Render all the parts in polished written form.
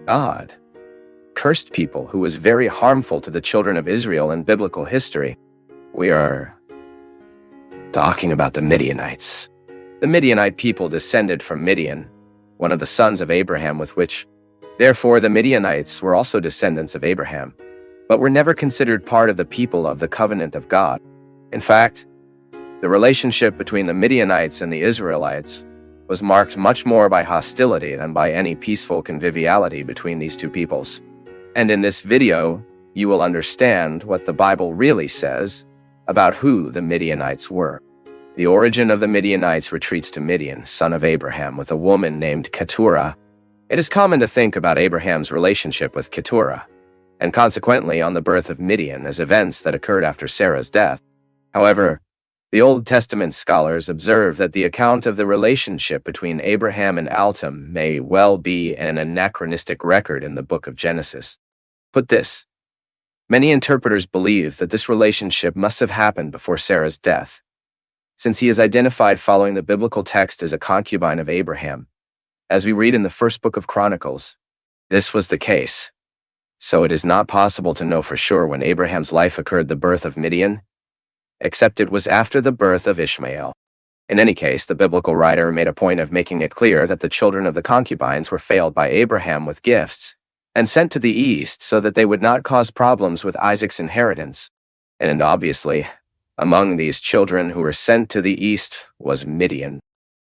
God cursed people who was very harmful to the children of Israel in biblical history. We are talking about the Midianites. The Midianite people descended from Midian, one of the sons of Abraham, with which, therefore, the Midianites were also descendants of Abraham, but were never considered part of the people of the covenant of God. In fact, the relationship between the Midianites and the Israelites was marked much more by hostility than by any peaceful conviviality between these two peoples. And in this video, you will understand what the Bible really says about who the Midianites were. The origin of the Midianites retreats to Midian, son of Abraham, with a woman named Keturah. It is common to think about Abraham's relationship with Keturah, and consequently on the birth of Midian, as events that occurred after Sarah's death. However, the Old Testament scholars observe that the account of the relationship between Abraham and Altam may well be an anachronistic record in the book of Genesis. Put this: many interpreters believe that this relationship must have happened before Sarah's death, since he is identified following the biblical text as a concubine of Abraham. As we read in the first book of Chronicles, this was the case. So it is not possible to know for sure when Abraham's life occurred the birth of Midian, except it was after the birth of Ishmael. In any case, the biblical writer made a point of making it clear that the children of the concubines were failed by Abraham with gifts and sent to the east so that they would not cause problems with Isaac's inheritance. And obviously, among these children who were sent to the east was Midian.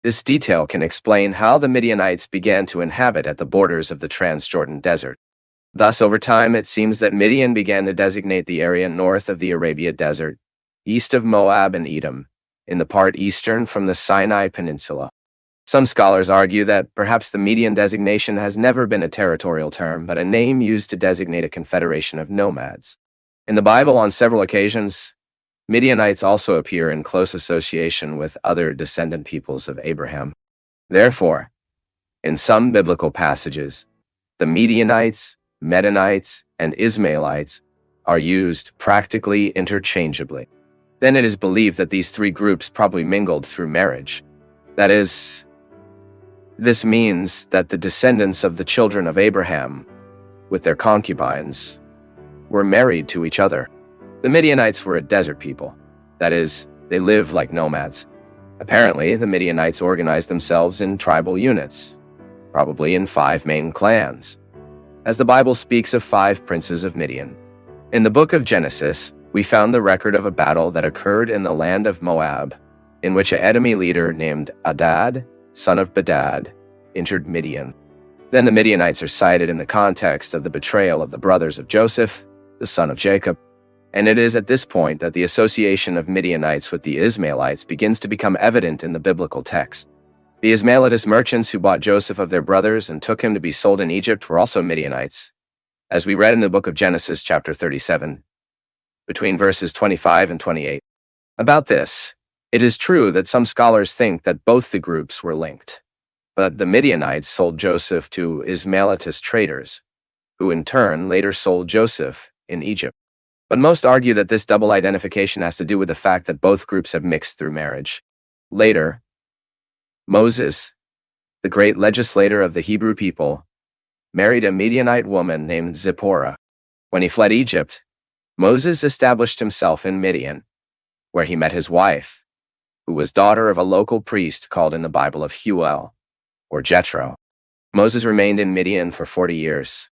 This detail can explain how the Midianites began to inhabit at the borders of the Transjordan Desert. Thus, over time, it seems that Midian began to designate the area north of the Arabia Desert, east of Moab and Edom, in the part eastern from the Sinai Peninsula. Some scholars argue that perhaps the Median designation has never been a territorial term, but a name used to designate a confederation of nomads. In the Bible, on several occasions, Midianites also appear in close association with other descendant peoples of Abraham. Therefore, in some biblical passages, the Midianites, Medanites, and Ismaelites are used practically interchangeably. Then it is believed that these three groups probably mingled through marriage. That is, this means that the descendants of the children of Abraham, with their concubines, were married to each other. The Midianites were a desert people. That is, they lived like nomads. Apparently, the Midianites organized themselves in tribal units, probably in 5 main clans, as the Bible speaks of 5 princes of Midian. In the book of Genesis, we found the record of a battle that occurred in the land of Moab, in which an enemy leader named Adad, son of Bedad, entered Midian. Then the Midianites are cited in the context of the betrayal of the brothers of Joseph, the son of Jacob, and it is at this point that the association of Midianites with the Ismaelites begins to become evident in the biblical text. The Ismaelitist merchants who bought Joseph of their brothers and took him to be sold in Egypt were also Midianites, as we read in the book of Genesis chapter 37, between verses 25 and 28. About this, it is true that some scholars think that both the groups were linked, but the Midianites sold Joseph to Ismaelitist traders, who in turn later sold Joseph in Egypt. But most argue that this double identification has to do with the fact that both groups have mixed through marriage. Later, Moses, the great legislator of the Hebrew people, married a Midianite woman named Zipporah. When he fled Egypt, Moses established himself in Midian, where he met his wife, who was daughter of a local priest called in the Bible of Huel, or Jethro. Moses remained in Midian for 40 years.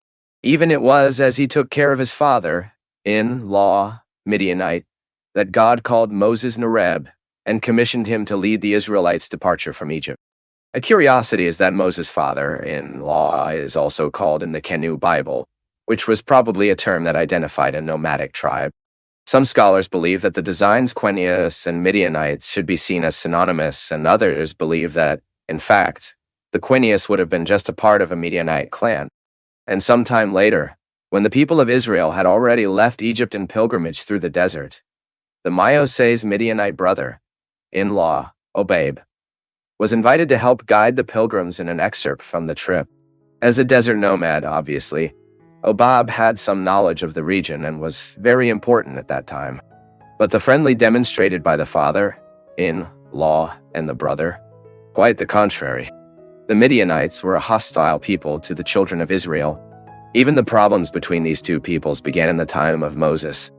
Even it was as he took care of his father-in-law, Midianite, that God called Moses Nereb and commissioned him to lead the Israelites' departure from Egypt. A curiosity is that Moses' father-in-law is also called in the Kenu Bible, which was probably a term that identified a nomadic tribe. Some scholars believe that the designs Quenius and Midianites should be seen as synonymous, and others believe that, in fact, the Quenius would have been just a part of a Midianite clan. And sometime later, when the people of Israel had already left Egypt in pilgrimage through the desert, the Moses' Midianite brother-in-law, Obab, was invited to help guide the pilgrims in an excerpt from the trip. As a desert nomad, obviously, Obab had some knowledge of the region and was very important at that time. But the friendly demonstrated by the father-in-law and the brother, quite the contrary. The Midianites were a hostile people to the children of Israel. Even the problems between these two peoples began in the time of Moses.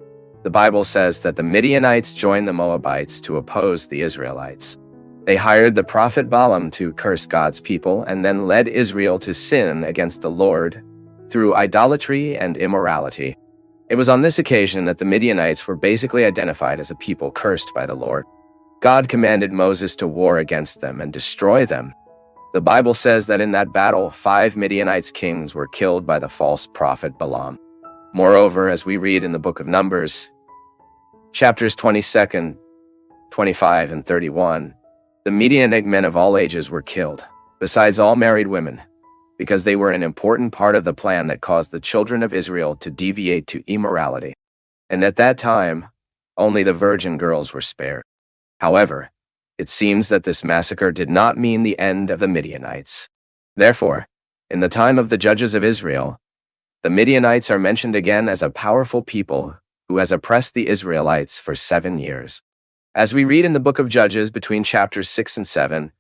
The Bible says that the Midianites joined the Moabites to oppose the Israelites. They hired the prophet Balaam to curse God's people and then led Israel to sin against the Lord through idolatry and immorality. It was on this occasion that the Midianites were basically identified as a people cursed by the Lord. God commanded Moses to war against them and destroy them. The Bible says that in that battle, 5 Midianites kings were killed by the false prophet Balaam. Moreover, as we read in the book of Numbers, chapters 22, 25, and 31, the Midianite men of all ages were killed, besides all married women, because they were an important part of the plan that caused the children of Israel to deviate to immorality. And at that time, only the virgin girls were spared. However, it seems that this massacre did not mean the end of the Midianites. Therefore, in the time of the judges of Israel, the Midianites are mentioned again as a powerful people who has oppressed the Israelites for 7 years. As we read in the book of Judges between chapters 6 and 7,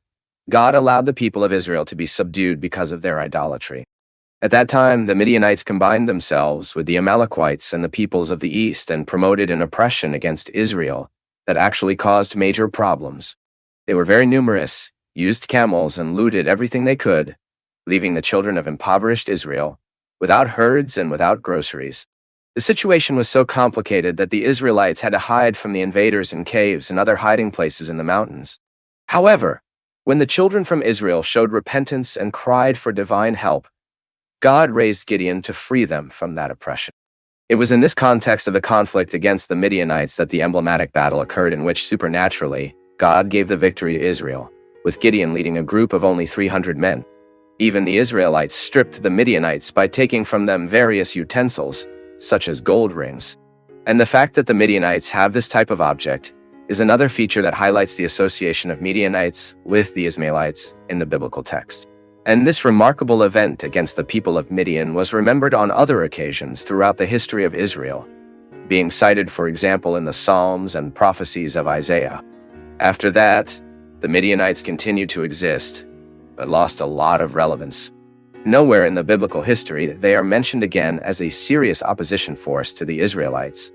God allowed the people of Israel to be subdued because of their idolatry. At that time, the Midianites combined themselves with the Amalekites and the peoples of the east and promoted an oppression against Israel that actually caused major problems. They were very numerous, used camels, and looted everything they could, leaving the children of impoverished Israel without herds and without groceries. The situation was so complicated that the Israelites had to hide from the invaders in caves and other hiding places in the mountains. However, when the children from Israel showed repentance and cried for divine help, God raised Gideon to free them from that oppression. It was in this context of the conflict against the Midianites that the emblematic battle occurred in which supernaturally, God gave the victory to Israel, with Gideon leading a group of only 300 men. Even the Israelites stripped the Midianites by taking from them various utensils, such as gold rings. And the fact that the Midianites have this type of object is another feature that highlights the association of Midianites with the Ishmaelites in the biblical text. And this remarkable event against the people of Midian was remembered on other occasions throughout the history of Israel, being cited, for example, in the Psalms and prophecies of Isaiah. After that, the Midianites continued to exist, but lost a lot of relevance. Nowhere in the biblical history they are mentioned again as a serious opposition force to the Israelites.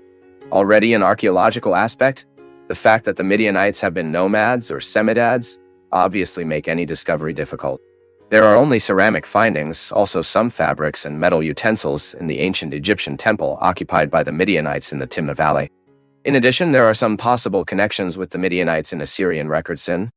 Already an archaeological aspect, the fact that the Midianites have been nomads or semidads obviously make any discovery difficult. There are only ceramic findings, also some fabrics and metal utensils in the ancient Egyptian temple occupied by the Midianites in the Timnah Valley. In addition, there are some possible connections with the Midianites in Assyrian records in